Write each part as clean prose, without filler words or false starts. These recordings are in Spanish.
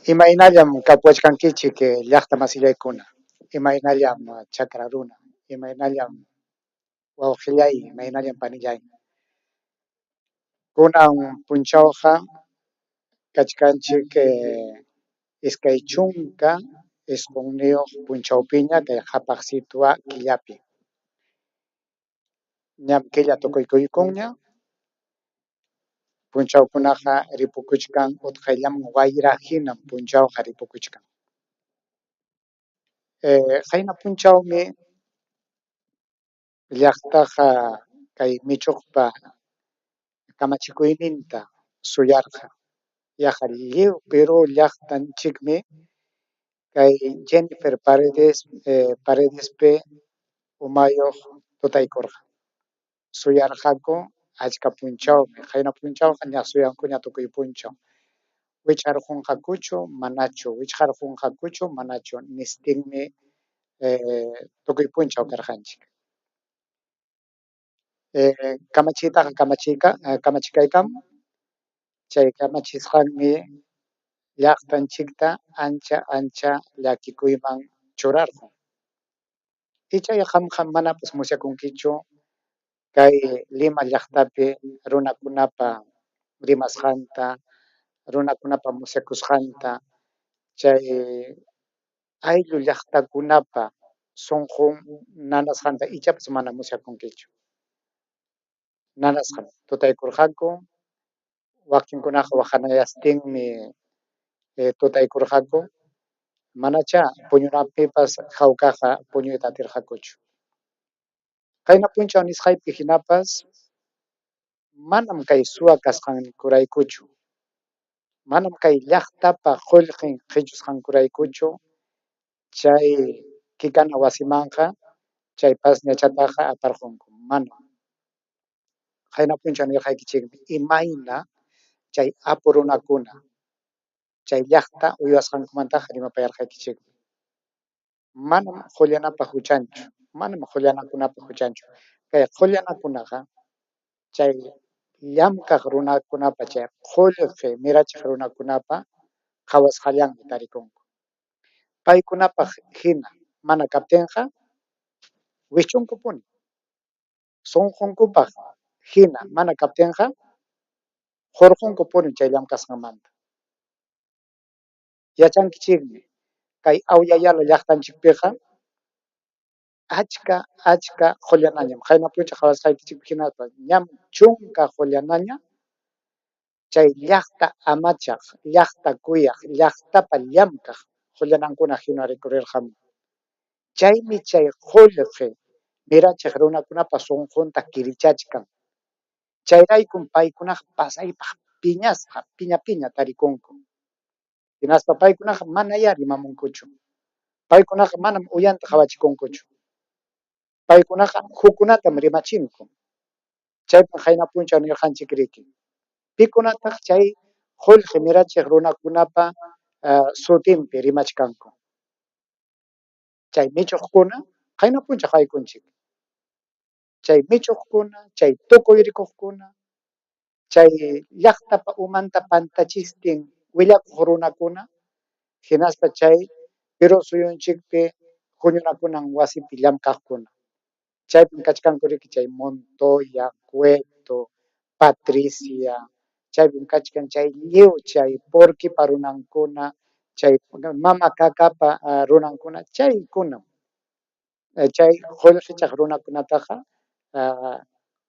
Imaynallam kapuachkankichik llaqta masillaykuna, imaynallam chakra runa, imaynallam wawqillay, imaynallam panillay. Kunan punchawqa kachkanchik iskay chunka isqunniyuq punchawpiña kay qhapaq sitwa killapi. Ñam killa tukuykuykunña, punchawkunaqa ripukuchkan utqayllaman wayra hinam punchawqa ripukuchkan. Qayna punchawmi llaqtaqa kay michuqpa kamachikuyninta suyarqa. Yaqa lliw Perú llaqtanchikmi kay Jennifer Paredespi umayuq tutaykurqa. Suyarqaku achka punchawmi, qayna punchawqa ña suyankuña tukuy punchaw. Wicharqunqakuchu manachu, wichqarqunqakuchu manachu nistinmi tukuy punchaw karqanchik. Kamachiytaqa kamachikaykamun, chay kamachisqanmi llaqtanchikta ancha llakikuyman churarqun. Ichay qamqa manapas musyakunkichu kay Lima llaqtapi runakunapa rimasqanta, runakunapa musyakusqanta, chay ayllu llaqtakunapa sunqun nanasqanta ichapas mana musyakunkichu. Nanasqam tutaykurqaku, wakinkunaqa waqanayastinmi tutaykurqaku, manacha puñunapipas hawkaqa puñuyta atirqakuchu. Qayna punchaw nisqaypi hinapas manam kay suwa kasqankuraykuchu, manam kay llaqtapa qullqin qhillusqankuraykuchu chay kikana wasimanqa chay pashñachataqa aparqunku, manam. Qayna punchaw nirqaykichikmi imayna chay apu runakuna chay llaqta uywasqankumantaqa rimapayarqaykichikmi. Manam qullanapaq huchanchu, manam qullanakunapaq huchanchu. Kay qullanakunaqa chay llamkaq runakunapa chay qullqi mirachiq runakunapa qhawasqallanmi tarikunku. Paykunapaq hina mana kaptinqa wisch'unkupuni. Sunqunkupaq hina mana kaptinqa hurqunkupuni chay llamkasqanmanta. Yachankichikmi kay Awyayala llaqtanchikpiqa achka qullanañam, qayna punchaw qhawasqaykichikpi hinapas ñam chunka qullanaña chay llaqta amachaq, llaqta kuyaq, llaqtapa llamkaq qullanankuna hina rikurirqamun. Chaymi chay qullqi mirachiq runakunapa sunqunta kirichachkan. Chayraykum paykunaqa pasaypaq piña tarikunku. Hinaspa paykunaqa manaya rimamunkuchu. Paykunaqa manam uyanta qawachikunkuchu. Paykunaqa hukkunatam rimachinku. Chaypim qayna punchaw nirqanchik riki. Pikunataq chay qullqi mirachiq runakunapa sutinpi rimachkanku. Chay michuqkuna qayna punchaw qaykunchik. Chay michuqkuna, chay tukuy rikuqkuna, chay llaqtapa umanta pantachistin willakuq runakuna, hinaspa chay Perú suyunchikpi huñunakunan wasipi llamkaqkuna. Chaypim kachkanku riki chay Montoya, Cueto, Patricia, chaypim kachkan chay lliw chay Porquipa runankuna, chay Mama Qaqapa runankuna chaykunam. Chay qullqichaq runakunataqa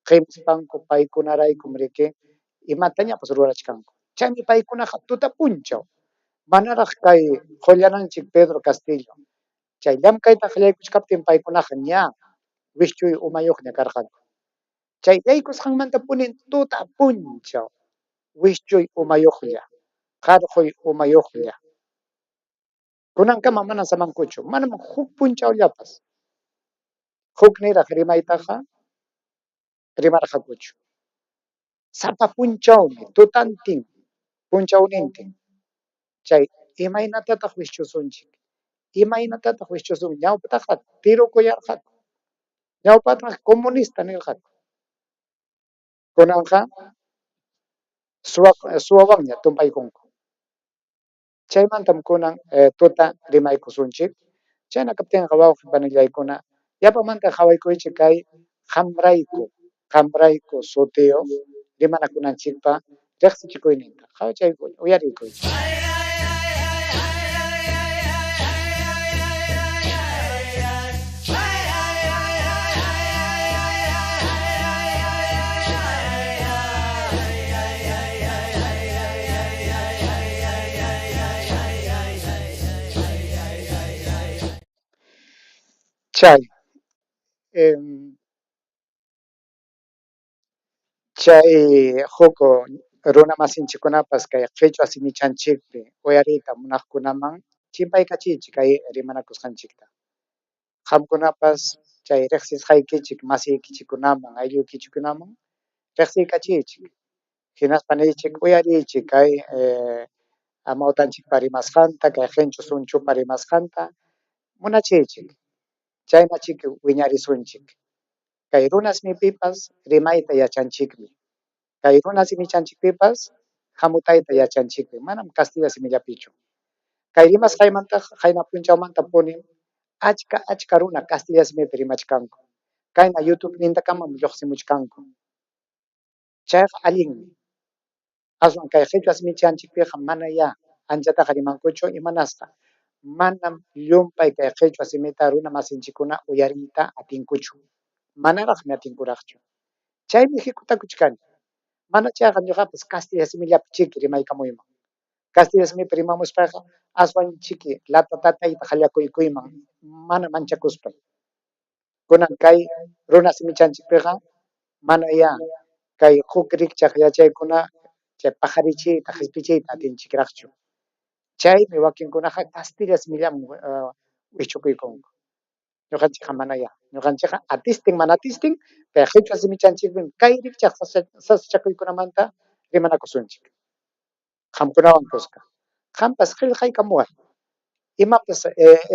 qinspanku paykunaraykum riki imatañapas rurachkanku. Chaymi paykunaqa tuta punchaw. Manaraq kay qullananchik Pedro Castillo. Chay llamkayta qallaykuchkaptin paykunaqa ña wisch'uy umayuqña karqanku. Chay yaykusqanmantapunin tuta punchaw wisch'uy umayuqlla, qarquy umayuqlla. Kunankama manam samankuchu, manam huk punchawllapas huk niraq rimaytaqa rimarqakuchu. Sapa punchawmi tutantin punchawnintin chay imaynatataq wisch'usunchik, imaynatataq wisch'usunchik. Ñawpataqa tirukuyarqaku, ñawpataqa comunista nirqaku. Kunanqa suwawanña tumpaykunku. Chaymantam kunan tuta rimaykusunchik. Chayna kaptinqa wawqi panillaykuna yapamanta hawaykuychik kay hambrayku, hambrayku sutiyuq rimanakunanchikpa riqsichikuyninta. Qhawachaykuy, uyarikuychik. Chay, em, chay huk runa masinchikkunapas kay qhichwa simichanchikpi uyariyta munaqkunaman chimpaykachichik kay rimanakusqanchikta. Qamkunapas chay riqsisqaykichik masiykichikkunaman, aylluykichikkunaman riqsiykachichik. Hinaspa niychik uyariychik kay amawtanchikpa rimasqanta, kay qhenchu sunchupa rimasqanta munachiychik. Chaynachik wiñarisunchik. Kay runa simipipas rimayta yachanchikmi. Kay runa simichanchikpipas hamutayta yachanchikmi. Manam kastilla simillapichu. Kay rimasqaymantaqa qayna punchawmanta punim achka runa kastilla simipi rimachkanku. Kayna YouTubenintakamam lluqsimuchkanku. Chayqa allinmi. Aswan kay qhichwa simichanchikpiqa mana ya anchataqa rimankuchu imanasqa. Manam llumpay kay qhichwa simita runa masinchikkuna uyariyta atinkuchu. Manaraqmi atinkuraqchu. Chaymi jikutakuchkani. Mana chayqa ñuqapas kastilla simillapi chiki rimaykamuyman. Kastilla simipi rimamuspaqa aswan chiki lata tatayta qallakuykuyman mana manchakuspay. Kunan kay runa simichanchikpiqa mana ya kay huk rikchaq yachaykuna chay paqarichiyta, qhispichiyta atinchikraqchu. Chaymi wakinkunaqa kastilla simillaman wichukuykunku. Ñuqanchikqa mana ya. Ñuqanchikqa atistin mana atistin kay qhichwa simichanchikpi kay rikchaq sasachakuykunamanta rimanakusunchik. Qamkunawan kusqa. Qampas qillqaykamuway. Imapas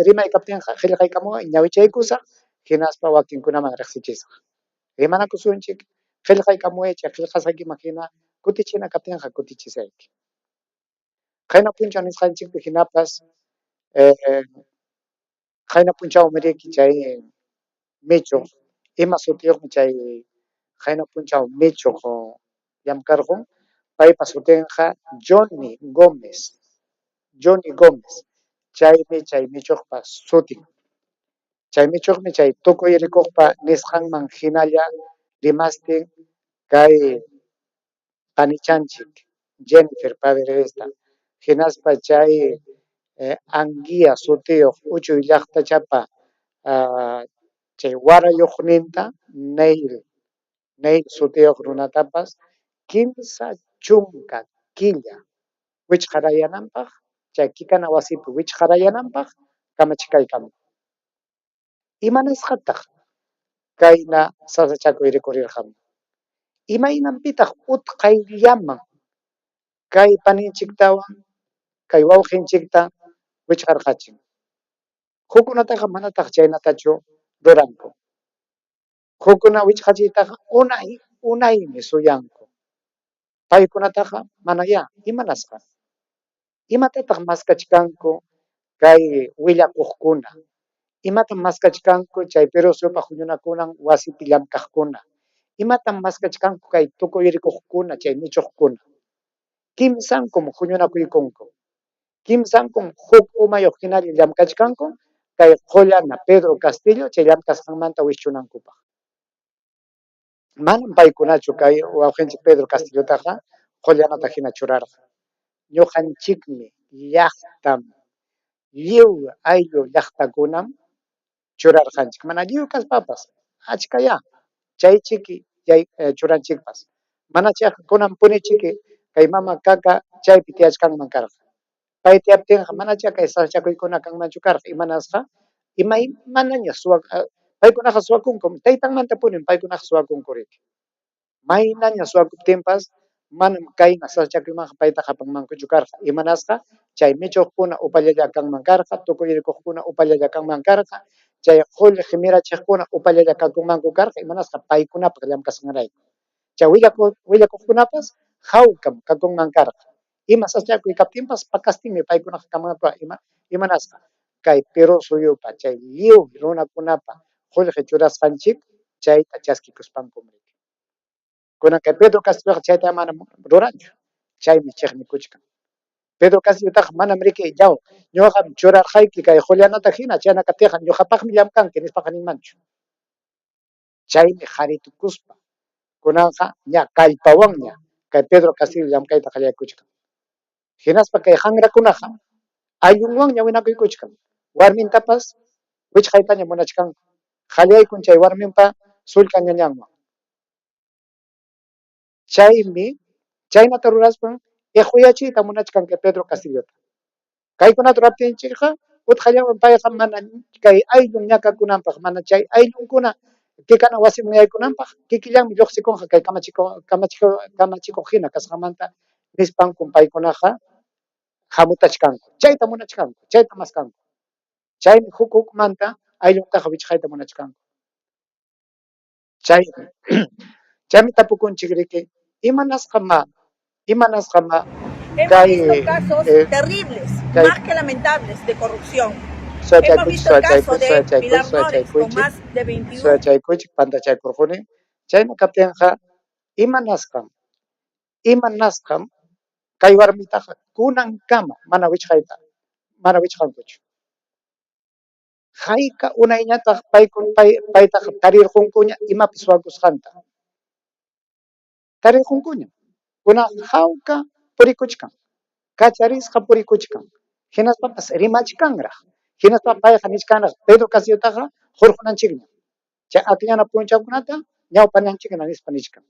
rimay kaptinqa qillqaykamuway ñawichaykusaq hinaspa wakinkunaman riqsichisaq. Rimanakusunchik qillqaykamuway chay qillqasqaykiman hina kutichina kaptinqa kutichisayki. Qayna punchaw nisqanchikpi hinapas qayna punchawmi riki chay michuq ima sutiyuqmi chay qayna punchaw michuq llamkarqun paypa sutinqa Johnny Gomez. Johnny Gomez. Chaymi chay michuqpa sutin. Chay michuqmi chay tukuy rikuqpa nisqanman hinalla rimastin kay panichanchik Jennifer Paderewsta. Hinaspa chay Anguía sutiyuq uchuy llaqtachapa chay warayuqninta Neil sutiyuq runatapas kimsa chunka killa wichqarayananpaq chay kikana wasipi wichqarayananpaq kamachikaykamun. Imanasqataq kayna sasachakuy rikurirqamun. Imaynanpitaq utqayllaman kay paninchiktawan kay wawqinchikta wichqarqachin. Hukkunataqa manataq chaynatachu ruranku. Hukkuna wichqachiytaqa unaymi suyanku. Paykunataqa mana ya imanasqa. Imatataq maskachkanku kay willakuqkuna. Imatam maskachkanku chay Perusopa huñunakunan wasipi llamkaqkuna. Imatam maskachkanku kay tukuy rikuqkuna chay michuqkuna. Kimsankum huñunakuykunku. Kimsankum huk umayuq hinalla llamkachkanku kay qullana Pedro Castillo chay llamkasqanmanta wischunankupaq. Manam paykunachu kay wawqinchik Pedro Castillotaqa qullanata hina churarqa. Ñuqanchikmi llaqtam lliw ayllu llaqtakunam churarqanchik. Mana lliw kaspapas achka ya chay chiki churanchikpas. Mana chayqa kunan punichiki kay mama kaka chaypi tiyachkanman karqa. Pay tiyaptinqa mana kay sasachakuykuna kanmanchu karqa imanasqa imaymanaña paykunaqa suwakunku taytanmanta punim paykunaqa suwakunku riki. Maynaña suwakuptinpas manam kayna sasachakuymanqa payta qapanmankuchu karqa imanasqa chay michuqkuna upallalla kanman karqa tukuy rikuqkuna upallalla kanman karqa chay qulli qimirachiqkuna upallalla kankunmanku karqa imanasqa paykunapaq llamkasqanrayku. Chay willakuqkunapas hawkam kankunman karqa. Ima sasllakuykaptinpas pakastinmi paykunaqa kamanapa imanasqa kay Perú suyupa chay lliw runakunapa qullqi churasqanchik chayta chaskikuspankum. Kunan kay Pedro Castilloqa chayta manam ruranchu. Chaymi chiqnikuchkan. Pedro Castillotaqa manam riqllaw ñuqam churarqayki kay Julianata hina chayna katiqa ñuqapaqmi llamkanki nispaqa nimanchu. Chaymi qaritukuspa kunanqa ña kallpawanña kay Pedro Castillo llamkayta qallakuchkan. Hinaspa kay qanrakunaqa ayllunwanña winakuykuchkan. Warmintapas wichqaytaña munachkanku. Qallaykun chay warminpa sullkan ñañanwan. Chaymi chaynata ruraspan iquyachiyta munachkan kay Pedro Castillota. Kaykunata ruraptinchikqa utqallawan payqa mana kay ayllun ñakakunanpaq mana chay ayllunkuna kikana wasiman yaykunanpaq kikillanmi lluqsikunqa kay kamachikuq hina kasqamanta nispankum paykunaqa hamutachkanku. Chayta munachkanku, chayta maskanku. Chaymi hukmanta aylluntaqa wichqayta munachkanku. Chaymi tapukunchik riki imanasqama Hemos visto casos terribles, más que lamentables, de corrupción. Hemos visto el caso de Pilar Nores, con más de 21. Chayna kaptinqa imanasqam kay warmitaqa kunankama mana wichqankuchu. Hayka unayñataq paytaqa tarirqunkuña imapis suwakusqanta. Tarirqunkuña. Kunan hawka purikuchkan. Kacharisqa purikuchkan. Hinaspapas rimachkanraq. Hinaspa payqa nishkanraq Pedro Castillotaqa hurqunanchikña. Chay atillana punchawkunata ñawpananchikña nispa nishkan.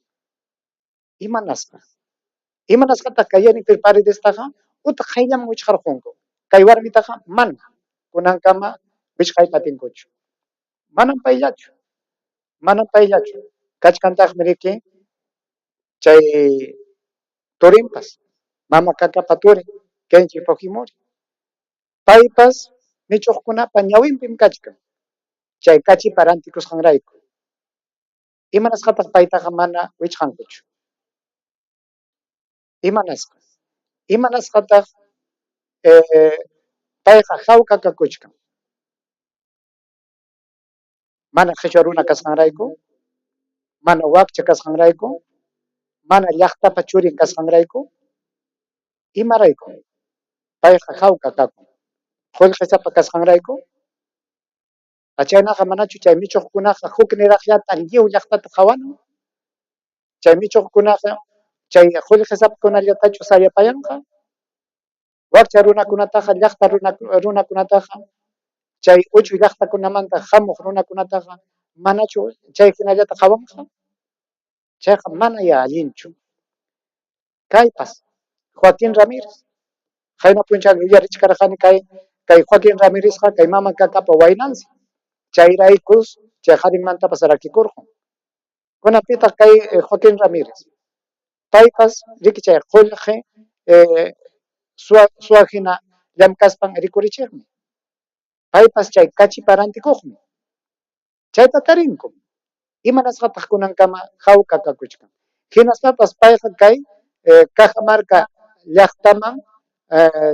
Imanasqataq kay Jennifer Paredestaqa utaq qayllaman wichqarqunku. Kay warmitaqa mana kunankama wichqayta atinkuchu. Manam payllachu. Kachkantaqmi riki chay turinpas mama kakapa turin Kenchi Fujimori. Paypas michuqkunapa ñawinpim kachkan. Chay kachipa rantikusqanrayku. Imanasqataq paytaqa mana wichqankuchu. Imanasqataq payqa hawka kakuchkan. Mana qhichwa runa kasqanrayku, mana wakcha kasqanrayku, mana llaqtapa churin kasqanrayku, imarayku payqa hawka kakun. Qullqisapa kasqanrayku, chaynaqa manachu chay michuqkunaqa huk niraqllata lliw llaqtata qawanan. Chay michuqkunaqa chay qullqisapkunallatachu sayapayanqa. Wakcha runakunataqa llaqta runakunataqa chay uchuy llaqtakunamanta hamuq runakunataqa manachu chay hinallata qawanqa. Chayqa mana allinchu. Kaypas Joaquín Ramírez. Qayna punchapi uyarichkarqani kay Joaquín Ramírezqa kay mama kakapa waynansi. Chayraykus chay qarinmantapas rakikurqun. Kunapitaq kay Joaquín Ramírez. Paypas riki chay qullqi suwahina llamkaspan rikurichiqmi. Paypas chay kachipa rantikuqmi. Chayta tarinku. Imanasqataq kunankama hawka kakuchkan. Hinaspapas payqa kay Cajamarca llaqtaman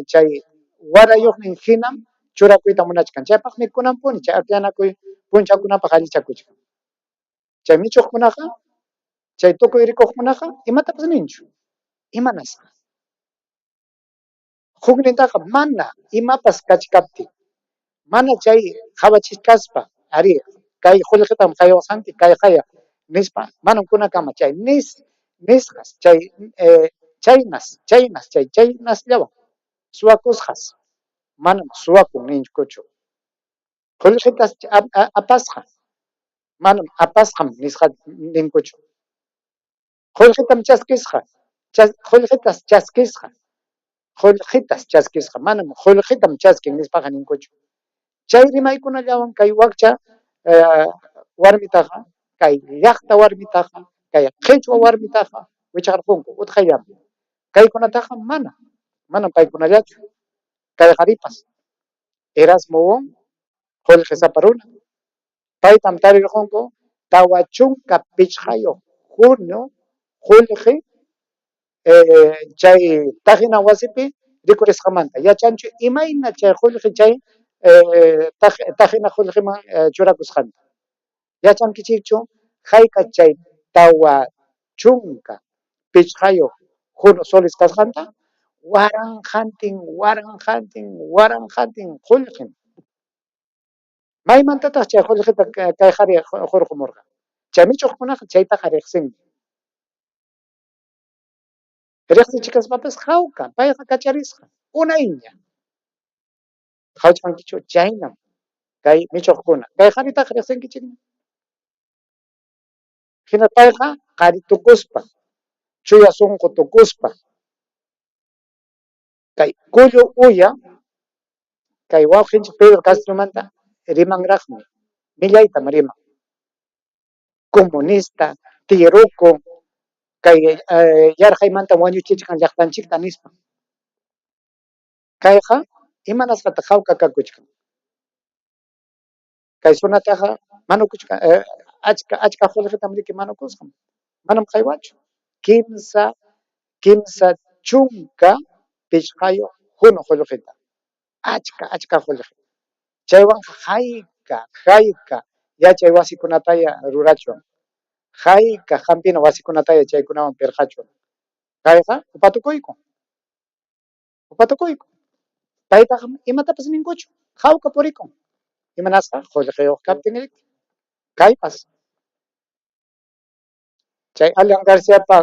chay warayuqnin hinam churakuyta munachkan. Chaypaqmi kunanpuni chay aklanakuy punchakunapaq allichakuchkan. Chay michuqkunaqa, chay tukuy rikuqkunaqa imatapas ninchu. Imanasqa. Huknintaqa mana imapas kachkaptin, mana chay qhawachishkaspa, ari kay qullqitam qaywasqanki kay qaya nispa manam kunankama chay nisqas chay chaynasllawan suwakusqas manam suwakun ninkuchu. Qullqitas apasqa manam apasqam ninkuchu. Qullqitam chaskisqa manam qullqitam chaskin nispaqa ninkuchu. Chay rimaykunallawan kay wakcha warmitaqa, kay llaqta warmitaqa, kay qhichwa warmitaqa wichqarqunku utqayllapi. Kaykunataqa manam paykunallachu. Kay qaripas Erasmo Wong qullqisapa runa. Paytam tarirqunku, 'tawa chunka pichqayuq junio qullqi chay tajina wasipi rikurisqamanta yachanchu imayna chay qullqi chay tajina qullqiman churakusqanta yachankichikchu hayka chay tawa chunka pichqayuq junu solis kasqanta waran hantin qullqim maymantataq chay qullqita kay qhari hurqumurqa chay michuqkunaqa chaytaqa riqsinmi riqsichikaspapas hawka payqa kacharisqa unayña qhawchqankichu chaynam kay michuqkuna kay qharitaqa riqsinkichikmi hina payqa qhari tukuspa chuya sunqu tukuspa kay kullu uya kay wawqinchik Pedro Castromanta rimanraqmi millaytam riman comunista tiruku kay yarqaymanta wañuchichkan llaqtanchikta nispa kayqa imanasqata hawka kakuchkan kay sunataqa manukuchkan achka qullqitam riki manukusqan manam qaywachu kimsa chunka pichqayuq junu qullqita achka qullqi chaywanqa hayka yachay wasikunataya rurachwan hayka hampina wasikunataya chaykunawan pirqachwan kayqa upatukuyku paytaqa imatapas ninkuchu hawka purikun imanasqa qullqiyuq kaptinriki kaypas chay Alan Garciapa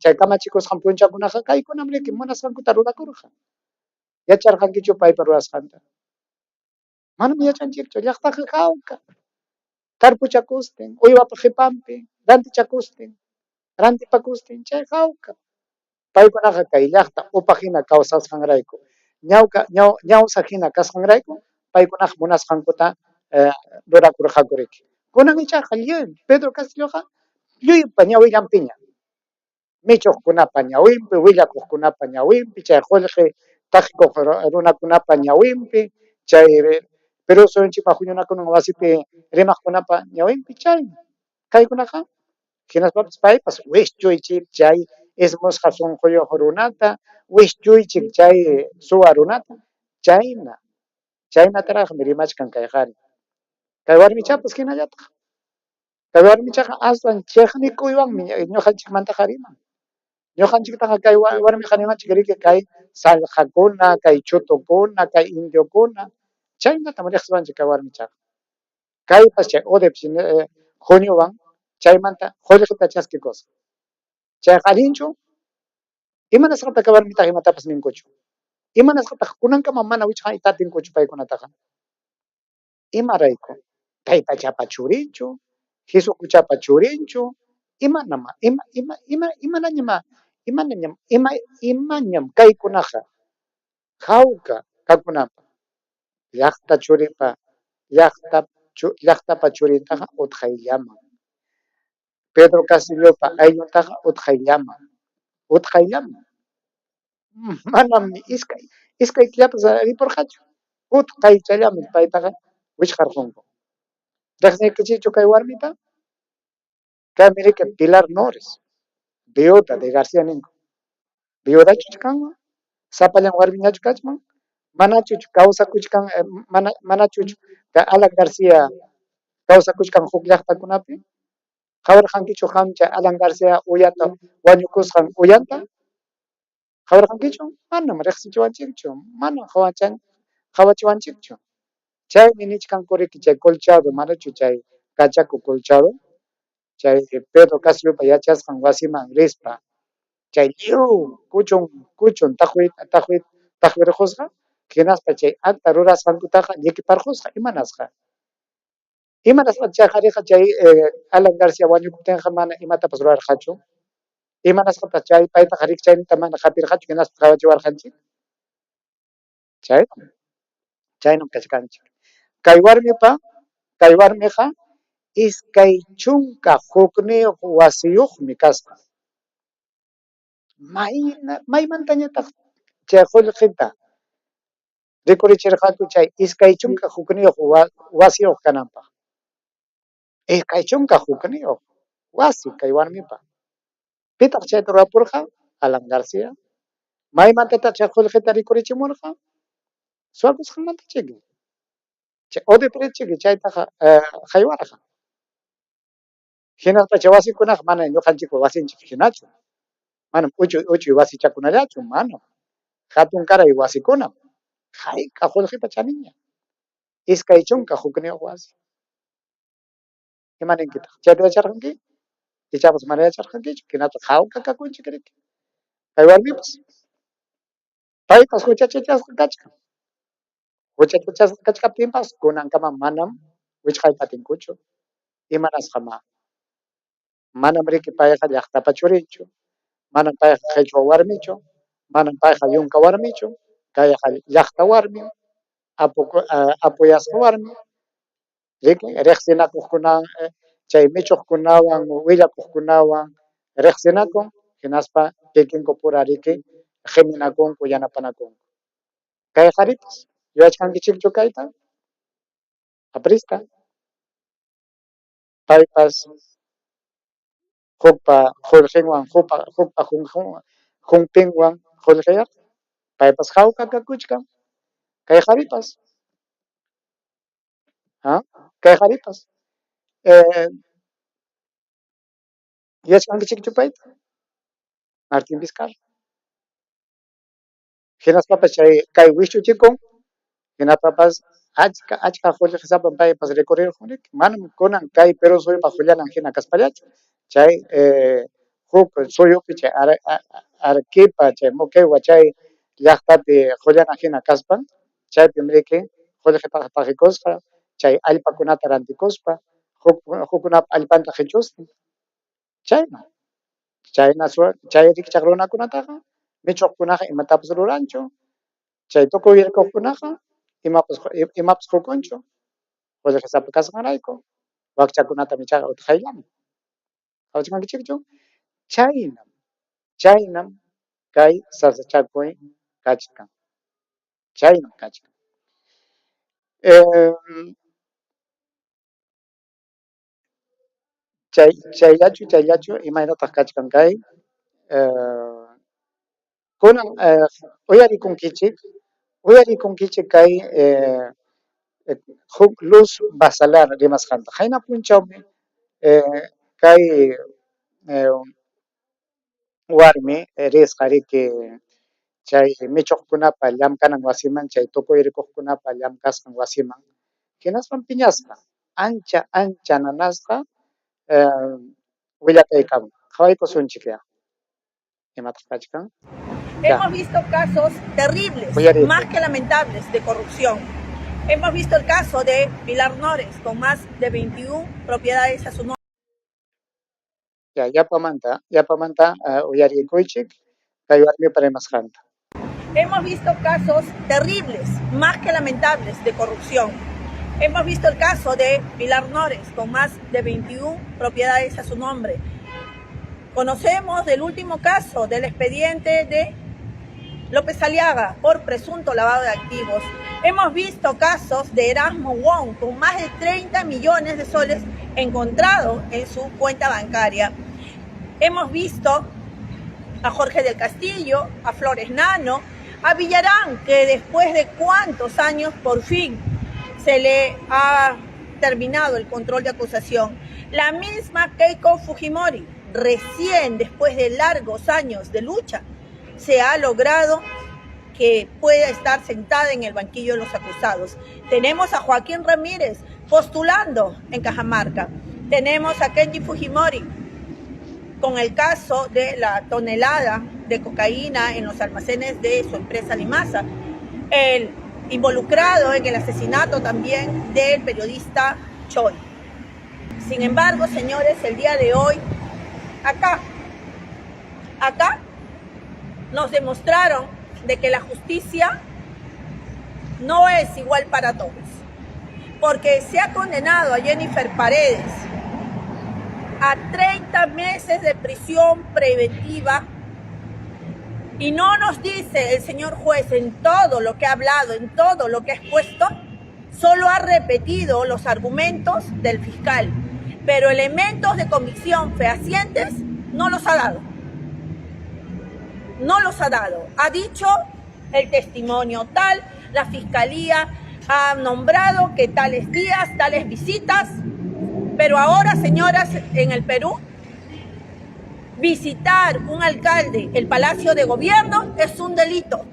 chay kamachikusqan punchakunaqa kaykunam riki munasqankuta rurakurqa yacharqankichu paypa rurasqanta manam yachanchikchu llaqtaqa hawka tarpuchakustin uywapa qhipanpi rantichakustin rantipakustin chay hawka paykunaqa kay llaqta upajina kawsasqanrayku ñawsa hina kasqanrayku paykunaqa munasqankuta rurakurqaku riki kunan ichaqa lluy Pedro Castilloqa lluypa ñawillanpiña michuqkunapa ñawinpi willakuqkunapa ñawinpi chay qullqi taqiq runakunapa ñawinpi chay Perú suyunchikpa huñunakunan wasipi rimaqkunapa ñawinpi chaymi kaykunaqa hinaspapas paypas wischuychik chay ismusqa sunquyuq runata wischuychik chay suwa runata chaynataraqmi rimachkan kay qhari kay warmichapas hinallataq kay warmichaqa aswan chiqnikuywanmi ñuqanchikmantaqa riman ñuqanchiktaqa kay warmiqa nimanchik riki kay sallqakuna kay chutukuna kay indiokuna chaynatam riqsimanchik kay warmichaqa kaypas chay Odebrecht juniowan chaymanta qullqita chaskikusqa chayqa allinchu imanasqata kay warmitaqa imatapas ninkuchu imanasqataq kunankama mana wichq'ayta atinkuchu paykunataqa imarayku taytachapa churinchu Jesukuchapa churinchu imañam kaykunaqa hawka kakunanpaq llaqtapa churintaqa utqayllaman Pedro Castillopa aylluntaqa utqayllaman manam iskay killapas ripurqachu utqaychallami paytaqa wichqarqunku riqsinkichichu kay warmita kaymi riki Pilar Nores viuda de García ninku viudachuchu kanman sapallan warmiñachu kachman manachuchu kawsakuchkan manachuchu kay Alan Garcia kawsakuchkan huk llaqtakunapi qhawarqankichu qam chay Alan Garcia uyata wañukusqan uyanta qhawarqankichu manam riqsichiwanchikchu manam qawachiwanchikchu chaymi nichkanku riki chay Colchado manachu chay Cachaco Colchado chay Pedro Castillopa yachasqan wasiman rispa chay lliw kuchun taqwirqusqa hinaspa chay acta rurasqankutaqa llikiparqusqa imanasqa chay qhariqa chay Alan Garcia wañukuptinqa mana imatapas rurarqachu imanasqataq chay paytaqa rikchaynita mana qapirqachu hinaspa qawachiwarqanchik chaynam kachkanchik kay warmiqa iskay chunka hukniyuq wasiyuqmi kasqa maymantañataq chay qullqita rikurichirqaku chay iskay chunka hukniyuq wasiyuq kananpaq iskay chunka hukniyuq wasi kay warmipa pitaq chayta rurapurqa Alan García. May mantata chakholqita rikurichimurqa suakusqanmanta chiki. Chay Odebrechtchiki chaytaqa haywarqa. Hinaspa chay wasikunaqa mana ñuqanchikpa wasinchik hinachu. Manam uchuy wasichakunallachu, manam. Hatun karay wasikunam. Hayqa qullqipa chaniña. Iskay chunka hukniyuq wasi. Imaninkitaq chayta yacharqanki? Ichapas mana yacharqankichu, hinata hawqa kakunchik riki. Kay warmipas paypas huchachachasqa kachkan. Huchachachasqa kachkaptinpas kunankama manam wichqayta atinkuchu. Imanasqa manam riki payqa llaqtapa churinchu, manam payqa qhichwa warmichu, manam payqa yunka warmichu, kayqa llaqta warmi, apuyasqa warmi, riki riqsinakuqkuna chay michuqkunawan, willakuqkunawan riqsinakun, hinaspa kikinku pura riki qhiminakunku, yanapanakunku. Kay qharipas, yachkankichikchu kayta? Aprista. Paypas hukpa qullqinwan, hukpa humpinwan qullqiyaq, paypas hawqa kakuchkan. Kay qharipas. Kay qharipas. Yachkankichikchu payta? Martín Vizcarra. Hinaspapas chay kay wishuchikun, hinapapas achka qullqisapan paypas rikuririqun riki. Manam kunan kay Perú suyupa qullanan hina kaspallachu. Chay huk suyupi chay Arequipa, chay Moquegua, chay llaqtapi qullanan hina kaspan, chaypim riki qullqitaqa taqikusqa, chay allpakunata rantikuspa, hukkunapa allpanta qhichusqa. Chayman. Chay rikchaq runakunataqa michuqkunaqa imatapas ruranchu. Chay tukuy yarquqkunaqa imapas qukunchu. Qullqisapa kasqanrayku. Wakchakunata michaqa utqayllaman. Kawachankichikchu? Chaynam kay sasachakuy kachkan. Chaynam kachkan. Chayllachu imaynataq kachkan kay kunan uyarikunkichik kay huk Luz Basalar rimasqanta. Qayna punchawmi kay warmi risqa riki chay michuqkunapa llamkanan wasiman, chay tukuy rikuqkunapa llamkasqan wasiman. Hinaspan piñasqa. Ancha nanasqa willakaykamun. Qhawaykusunchikya. Imataq kachkan? Hemos visto casos terribles, más que lamentables, de corrupción. Hemos visto el caso de Pilar Nores, con más de 21 propiedades a su nombre. Yapamanta uyarikuychik, kay warmipa rimasqanta. Hemos visto casos terribles, más que lamentables, de corrupción. Hemos visto el caso de Pilar Nores, con más de 21 propiedades a su nombre. Conocemos del último caso del expediente de López Aliaga por presunto lavado de activos. Hemos visto casos de Erasmo Wong con más de 30 millones de soles encontrados en su cuenta bancaria. Hemos visto a Jorge del Castillo, a Flores Nano, a Villarán, que después de cuántos años por fin se le ha terminado el control de acusación. La misma Keiko Fujimori, recién después de largos años de lucha, se ha logrado que pueda estar sentada en el banquillo de los acusados. Tenemos a Joaquín Ramírez postulando en Cajamarca. Tenemos a Kenji Fujimori con el caso de la tonelada de cocaína en los almacenes de su empresa Limasa. El involucrado en el asesinato también del periodista Choi. Sin embargo, señores, el día de hoy, acá nos demostraron de que la justicia no es igual para todos, porque se ha condenado a Jennifer Paredes a 30 meses de prisión preventiva y no nos dice el señor juez en todo lo que ha hablado, en todo lo que ha expuesto, solo ha repetido los argumentos del fiscal, pero elementos de convicción fehacientes no los ha dado. no los ha dado. Ha dicho el testimonio tal, la fiscalía ha nombrado que tales días, tales visitas, pero ahora, señoras, en el Perú, visitar un alcalde el Palacio de Gobierno es un delito.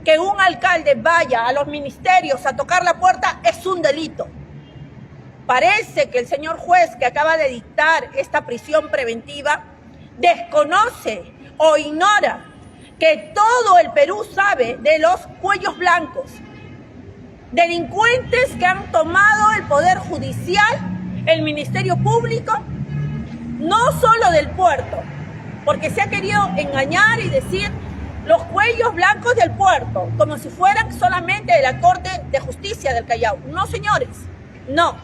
Que un alcalde vaya a los ministerios a tocar la puerta es un delito. Parece que el señor juez que acaba de dictar esta prisión preventiva desconoce o ignora que todo el Perú sabe de los cuellos blancos, delincuentes que han tomado el Poder Judicial, el Ministerio Público, no solo del puerto, porque se ha querido engañar y decir los cuellos blancos del puerto, como si fueran solamente de la Corte de Justicia del Callao. No, señores, no.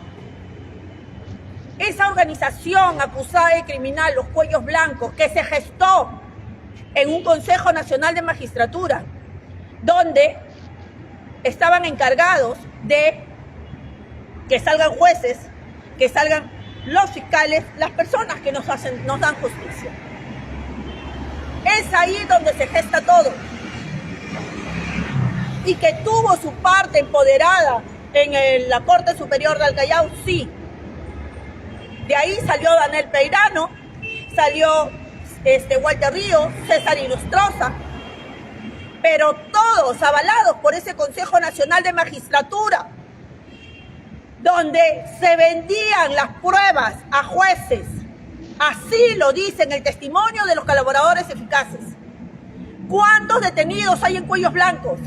Esa organización acusada de criminal, los cuellos blancos, que se gestó en un Consejo Nacional de Magistratura, donde estaban encargados de que salgan jueces, que salgan los fiscales, las personas que nos dan justicia. Es ahí donde se gesta todo. Y que tuvo su parte empoderada en la Corte Superior del Callao, sí. De ahí salió Daniel Peirano, salió Walter Ríos, César Inostroza, pero todos avalados por ese Consejo Nacional de Magistratura, donde se vendían las pruebas a jueces. Así lo dice en el testimonio de los colaboradores eficaces. ¿Cuántos detenidos hay en cuellos blancos?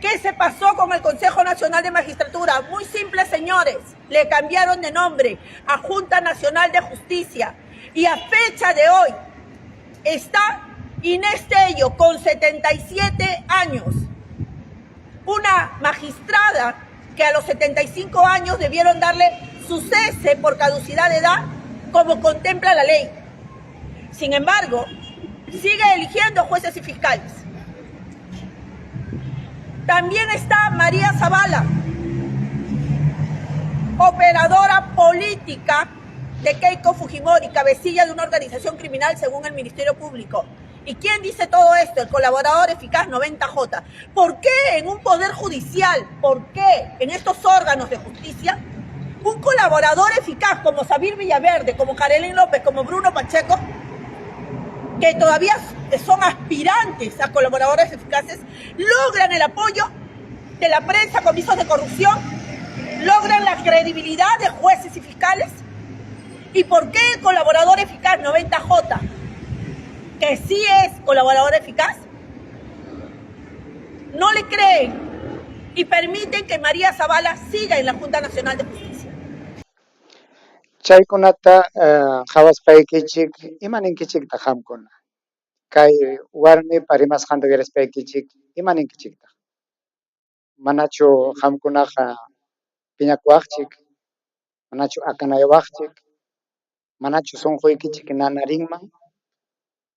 ¿Qué se pasó con el Consejo Nacional de Magistratura? Muy simple, señores. Le cambiaron de nombre a Junta Nacional de Justicia. Y a fecha de hoy está Inés Tello con 77 años. Una magistrada que a los 75 años debieron darle su cese por caducidad de edad, como contempla la ley. Sin embargo, sigue eligiendo jueces y fiscales. También está María Zavala, operadora política de Keiko Fujimori, cabecilla de una organización criminal según el Ministerio Público. ¿Y quién dice todo esto? El colaborador eficaz 90J. ¿Por qué en un poder judicial, por qué en estos órganos de justicia, un colaborador eficaz como Sabir Villaverde, como Karelin López, como Bruno Pacheco, que todavía son aspirantes a colaboradores eficaces, logran el apoyo de la prensa con visos de corrupción, logran la credibilidad de jueces y fiscales? ¿Y por qué el colaborador eficaz 90J, que sí es colaborador eficaz, no le creen y permiten que María Zavala siga en la Junta Nacional de Justicia? Chaykunata hawaspaykichik imaninkichikta hamkuna. Kay warmi parimasqanta rispaykichik imaninkichikta. Manachu hamkunaqa piñakuwaqchik, manachu akanayawaqchik, manachu sunquykichik nanarinman.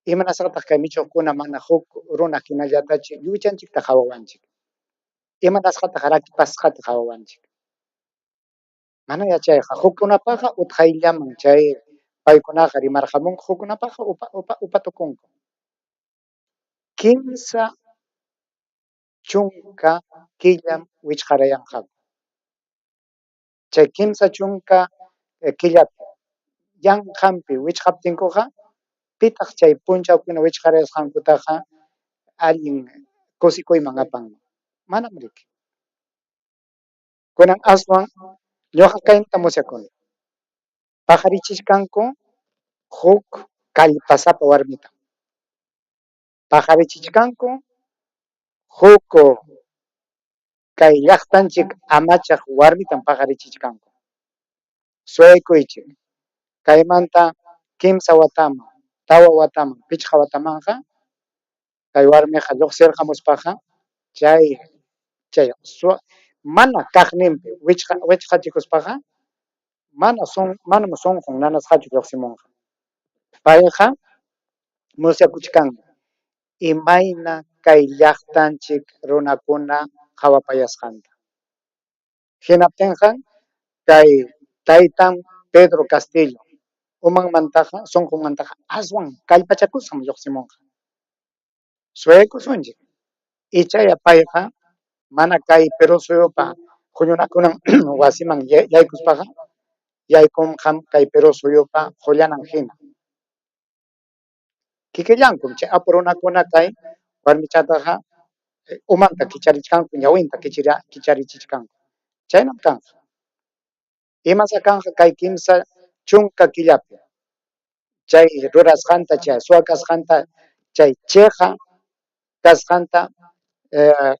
Imanasqataq kay michuqkuna mana huk runa hinallatachi lluchanchikta hawawanchik. Imanasqataq rakipasqata hawawanchik. Mana yachayqa hukkunapaqa utqayllaman chay paykunaqa rimarqamunqa hukkunapaqa upatukunku. Kimsa chunka killam wichqarayanqaku. Chay kimsa chunka killapi llanqanpi wichqaptinkuqa pitaq chay punchawkuna wichqarayasqankutaqa allin kusikuyman apanman. Manam riki. Kunan aswan ñuqa kaynita musyakuni. Paqarichishkanku huk kallpasapa warmita. Paqarichishkanku huk kay llaqtanchik amachaq warmitan paqarichishkanku. Suwaykuychik. Kaymanta kimsa wataman, tawa wataman, pichqa watamanqa kay warmiqa lluqsirqamuspaqa chay mana kaqninpi wichqachikuspaqa manam sunqun nanasqachu lluqsimunqa. Payqa musyakuchkanmi imayna kay llaqtanchik runakuna hawapayasqanta. Hinaptinqa kay taytan Pedro Castillo umanmantaqa sunqunmantaqa aswan kallpachakusqam lluqsimunqa. Suecusunchik. Ichaya payqa mana kay Perú suyupa huñunakunan wasiman yaykuspaqa yaykunqam kay Perú suyupa hullanan hina. Kikillankum chay apurunakuna kay warmichataqa umanta kicharichkanku ñawinta kicharichichkanku. Chaynam kanqa. Imasa kanqa kay kimsa chunka killapi. Chay rurasqanta chay suwakasqanta chay chiqa kasqanta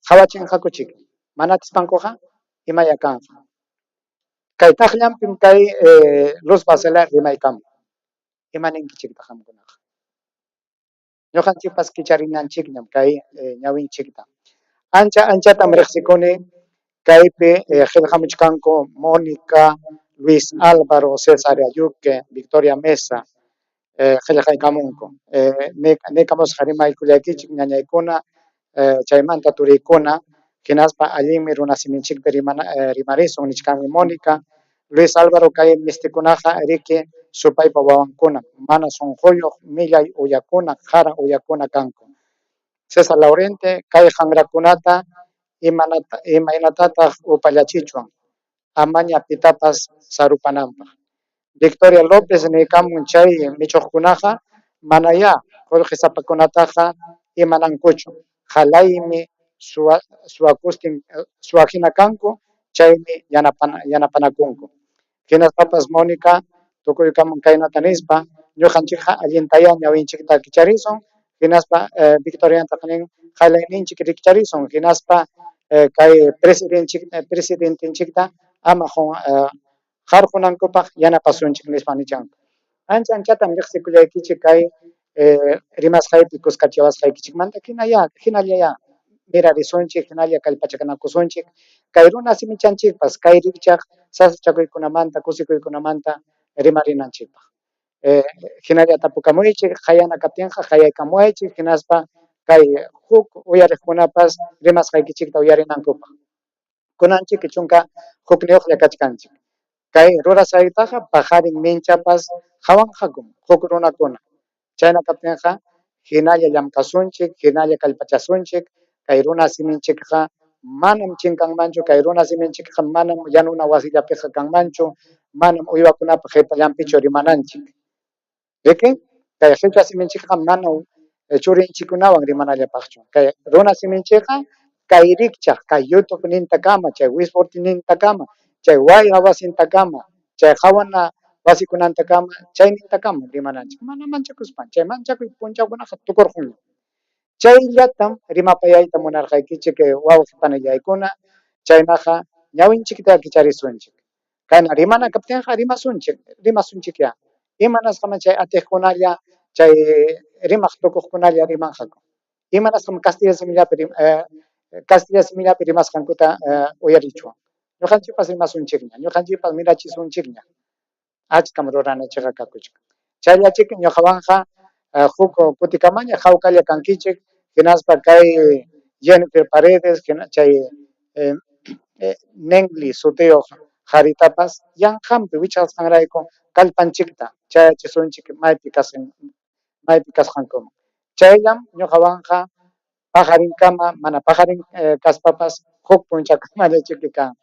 qhawachinqakuchik. Manatis pankuqa imaya kanqa. Kay taqllampim kay Luz Basela rimaykamun. Imaninkichikta qamkunaqa. Ñuqanchikpas kicharinanchikñam kay ñawinchikta. Anchatam riqsikuni kaypi qillqamuchkanku Mónica, Luis Álvaro, César Ayuque, Victoria Mesa, qillqaykamunku. Nekamusqa rimaykullaykichik ñañaykuna, chaymanta turiykuna, hinaspa allinmi runa siminchikpi rimarisun nishkanmi Mónica, Luis Álvaro kay mistikunaqa riki supaypa wawankuna, mana sunquyuq millay uyakuna, qara uyakuna kanku. César Laurente kay qanrakunata imaynatataq upallachichwan, amaña pitapas sarupananpaq. Victoria López niykamun chay michuqkunaqa manaya qullqisapakunataqa imanankuchu. Halaymi suwajina kanku, chaymi yanapanakunku. Hinaspapas Mónica tukuykamun kaynata nispa, ñuqanchikqa allintaya ñawinchikta kicharisun, hinaspa Victoriantaqa nin halayninchik rikcharisun, hinaspa kay presidentinchikta ama qarqunankupaq yanapasunchik nispa nichanku. Anchatam riqsikullaykichik kay rimasqaypi kuskachawasqaykichikmanta hinallaya mirarisunchik, hinalla kallpachanakusunchik, kay runa simichanchikpas kay rikchaq sasachakuykunamanta, kusikuykunamanta rimarinanchikpaq. Hinalla tapukamuychik, qayana kaptinqa qayaykamuaychik, hinaspa kay huk uyariqkunapas rimasqaykichikta uyarinankupaq. Kunanchik chunka hukniyuqlla kachkanchik. Kay rurasqaytaqa pajarin minchapas hawanqakum huk runakuna. Chayna kaptinqa hinalla llamkasunchik, hinalla kallpachasunchik, kay runa siminchikqa manam chinkanmanchu, kay runa siminchikqa manam yanuna wasillapiqa kanmanchu, manam uywakunapaq qitallanpichu rimananchik. Riki, kay qhichwa siminchikqa manam churinchikkunawan rimanallapaqchu. Kay runa siminchikqa kay rikchaq, kay YouTube nintakama, chay Wisborti nintakama, chay wayra wasintakama, chay qawana wasikunantakama, chay nintakama rimananchik. Mana manchakuspa, chay manchakuy punchawkunaqa tukurqunña. Chayllatam rimapayayta munarqaykichik wawaq panillaykuna, chaynaqa ñawinchikta kicharisunchik. Kayna rimana kaptinqa rimasunchikya. Imanasqama chay atiqkunalla, chay rimaq tukuqkunalla rimanqaku. Imanasqama Castilla simillapi rimasqankuta uyarichwan. Ñuqanchikpas rimasunchikña, ñuqanchikpas mirachisunchikña. Achkam ruranachikqa kakuchik. Chayllachik ñuqawanqa huk kutikamaña hawkalla kankichik, hinaspa kay Jennifer Paredes, chay Nengli sutiyuq qaritapas yanqanpi wichqasqanrayku kallpanchikta chayachisunchik maypi kasqankuman. Chayllam ñuqawanqa pajarinkama, mana pajarin kaspapas huk punchakamallachiki kan.